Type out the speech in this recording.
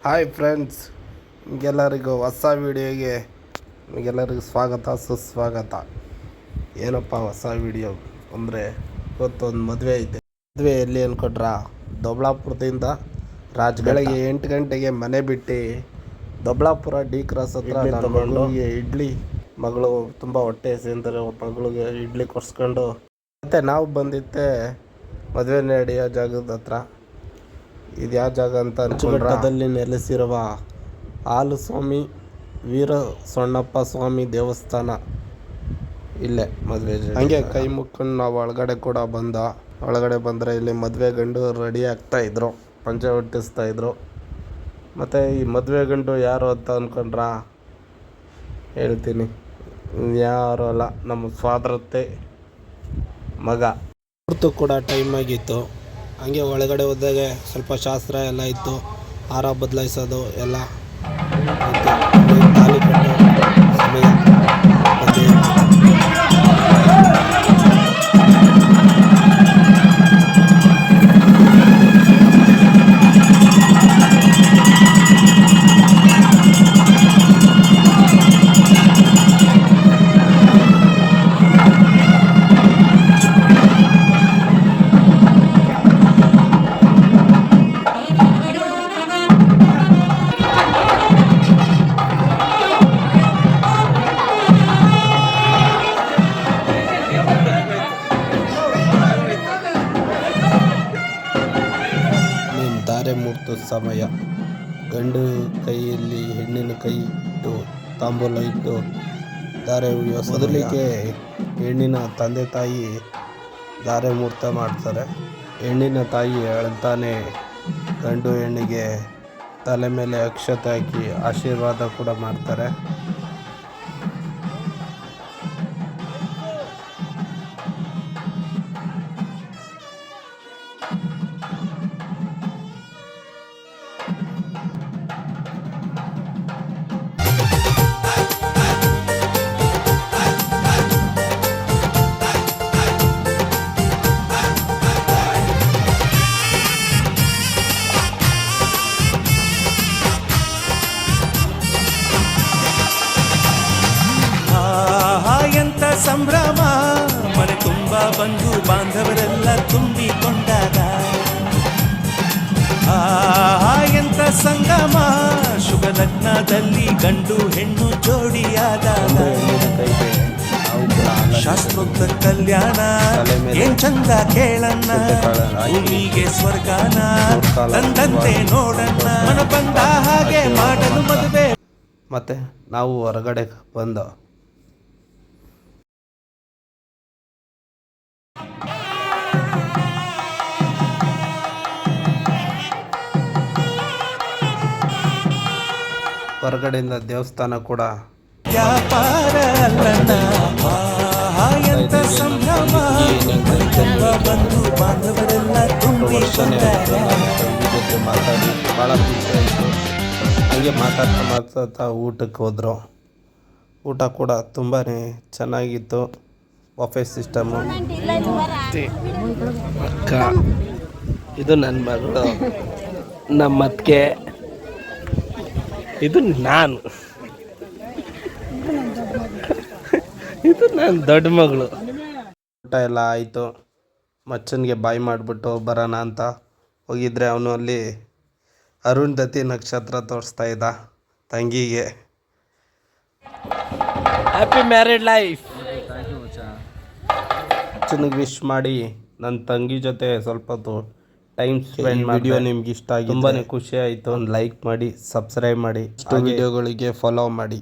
Hi friends, ನಿಮಗೆಲ್ಲರಿಗೂ ಹೊಸ ವೀಡಿಯೋಗೆ ನಿಮಗೆಲ್ಲರಿಗೂ ಸ್ವಾಗತ ಸುಸ್ವಾಗತ. ಏನಪ್ಪ ಹೊಸ ವೀಡಿಯೋ ಅಂದರೆ, ಇವತ್ತೊಂದು ಮದುವೆ ಐತೆ. ಮದುವೆ ಎಲ್ಲಿ ಅಂದ್ಕೊಟ್ರ, ದೊಬ್ಳಾಪುರದಿಂದ ಬೆಳಗ್ಗೆ 8 ಗಂಟೆಗೆ ಮನೆ ಬಿಟ್ಟು ದೊಬ್ಳಾಪುರ ಡಿ ಕ್ರಾಸ್ ಹತ್ರ ನನ್ನ ಮಗಳಿಗೆ ಇಡ್ಲಿ, ಮಗಳು ತುಂಬ ಹೊಟ್ಟೆ ಸೇಂತಾರೆ, ಮಗಳಿಗೆ ಇಡ್ಲಿ ಕೊಡಿಸ್ಕೊಂಡು ಮತ್ತು ನಾವು ಬಂದಿದ್ದೆ ಮದುವೆ ನಡೆಯೋ ಜಾಗದ ಹತ್ರ. ಇದು ಯಾವ ಜಾಗ ಅಂತ ಬೆಟ್ಟದಲ್ಲಿ ನೆಲೆಸಿರುವ ಹಾಲುಸ್ವಾಮಿ ವೀರ ಸೊಣ್ಣಪ್ಪ ಸ್ವಾಮಿ ದೇವಸ್ಥಾನ ಇಲ್ಲೇ ಮದುವೆ. ಹಂಗೆ ಕೈ ಮುಕ್ಕೊಂಡು ನಾವು ಒಳಗಡೆ ಕೂಡ ಒಳಗಡೆ ಬಂದರೆ ಇಲ್ಲಿ ಮದುವೆ ಗಂಡು ರೆಡಿ ಆಗ್ತಾಯಿದ್ರು, ಪಂಚೆ ಹೊಟ್ಟಿಸ್ತಾಯಿದ್ರು. ಮತ್ತು ಈ ಮದುವೆ ಗಂಡು ಯಾರು ಅಂತ ಅಂದ್ಕೊಂಡ್ರ, ಹೇಳ್ತೀನಿ, ಯಾರು ಅಲ್ಲ, ನಮ್ಮ ಸ್ವಾದ್ರತೆ ಮಗ. ಹೊರತು ಕೂಡ ಟೈಮ್ ಆಗಿತ್ತು. ಹಂಗೆ ಒಳಗಡೆ ಹೋದಾಗ ಸ್ವಲ್ಪ ಶಾಸ್ತ್ರ ಎಲ್ಲ ಇತ್ತು, ಹಾರ ಬದಲಾಯಿಸೋದು ಎಲ್ಲ ಇತ್ತು. ತಾಳಿ ಕಟ್ಟೋ ಸಮಯ ಧಾರೆ ಮುಹೂರ್ತ ಸಮಯ. ಗಂಡು ಕೈಯಲ್ಲಿ ಹೆಣ್ಣಿನ ಕೈ ಇಟ್ಟು ತಾಂಬೂಲ ಇಟ್ಟು ಧಾರೆ ಉಳಿಯೋ ಮೊದಲಿಗೆ ಹೆಣ್ಣಿನ ತಂದೆ ತಾಯಿ ಧಾರೆ ಮುಹೂರ್ತ ಮಾಡ್ತಾರೆ. ಹೆಣ್ಣಿನ ತಾಯಿ ಹೇಳ್ತಾನೆ ಗಂಡು ಹೆಣ್ಣಿಗೆ ತಲೆ ಮೇಲೆ ಅಕ್ಷತೆ ಹಾಕಿ ಆಶೀರ್ವಾದ ಕೂಡ ಮಾಡ್ತಾರೆ. ಸಂಭ್ರಮ ಮನೆ ತುಂಬ ಬಂಧು ಬಾಂಧವರೆಲ್ಲ ತುಂಬಿಕೊಂಡಾಗ, ಎಂತ ಸಂಗಮ ಶುಭ ಲಗ್ನದಲ್ಲಿ ಗಂಡು ಹೆಣ್ಣು ಜೋಡಿಯಾದಾಗ, ಶಾಸ್ತ್ರೋಕ್ತ ಕಲ್ಯಾಣ ಏನ್ ಚಂದ ಕೇಳಣ್ಣ, ಭೂಮಿಗೆ ಸ್ವರ್ಗಾನ ತಂದಂತೆ ನೋಡಣ್ಣ, ಮನ ಬಂದ ಹಾಗೆ ಮಾಡಲು ಮದುವೆ. ಮತ್ತೆ ನಾವು ಹೊರಗಡೆ ಬಂದ ಹೊರಗಡೆಯಿಂದ ದೇವಸ್ಥಾನ ಕೂಡ ವ್ಯಾಪಾರ ಅಲ್ಲಣ್ಣ, ಎಂತ ಸಂಭ್ರಮ ಬಂಧು ಬಾಂಧವರೆಲ್ಲ ಜೊತೆ ಮಾತಾಡಿ ಭಾಳ ಖುಷಿ ಆಯಿತು. ಹಂಗೆ ಮಾತಾಡ್ತಾ ಊಟಕ್ಕೆ ಹೋದ್ರು. ಊಟ ಕೂಡ ತುಂಬಾ ಚೆನ್ನಾಗಿತ್ತು. Buffet system. ಅಕ್ಕ, ಇದು ನನ್ನ ಮಗಳು, ನಮ್ಮತ್ತಿಗೆ, ಇದು ನಾನು, ಇದು ನನ್ನ ದೊಡ್ಡ ಮಗಳು. ಊಟ ಎಲ್ಲ ಆಯಿತು. ಮಚ್ಚನಿಗೆ ಬಾಯ್ ಮಾಡಿಬಿಟ್ಟು ಬರೋಣ ಅಂತ ಹೋಗಿದ್ರೆ ಅವನು ಅಲ್ಲಿ ಅರುಂಧತಿ ನಕ್ಷತ್ರ ತೋರಿಸ್ತಾ ಇದ್ದ ತಂಗಿಗೆ. Happy married life. ಮಚ್ಚನಿಗೆ ವಿಶ್ ಮಾಡಿ ನನ್ನ ತಂಗಿ ಜೊತೆ ಸ್ವಲ್ಪ ಹೊತ್ತು ಟೈಮ್ ಸ್ಪೆಂಡ್ ಮಾಡಿ. ವಿಡಿಯೋ ನಿಮ್ಗೆ ಇಷ್ಟ ಆಗಿ ತುಂಬಾ ಖುಷಿ ಆಯಿತು. ಒಂದು ಲೈಕ್ ಮಾಡಿ, ಸಬ್ಸ್ಕ್ರೈಬ್ ಮಾಡಿ, ವಿಡಿಯೋಗಳಿಗೆ ಫಾಲೋ ಮಾಡಿ.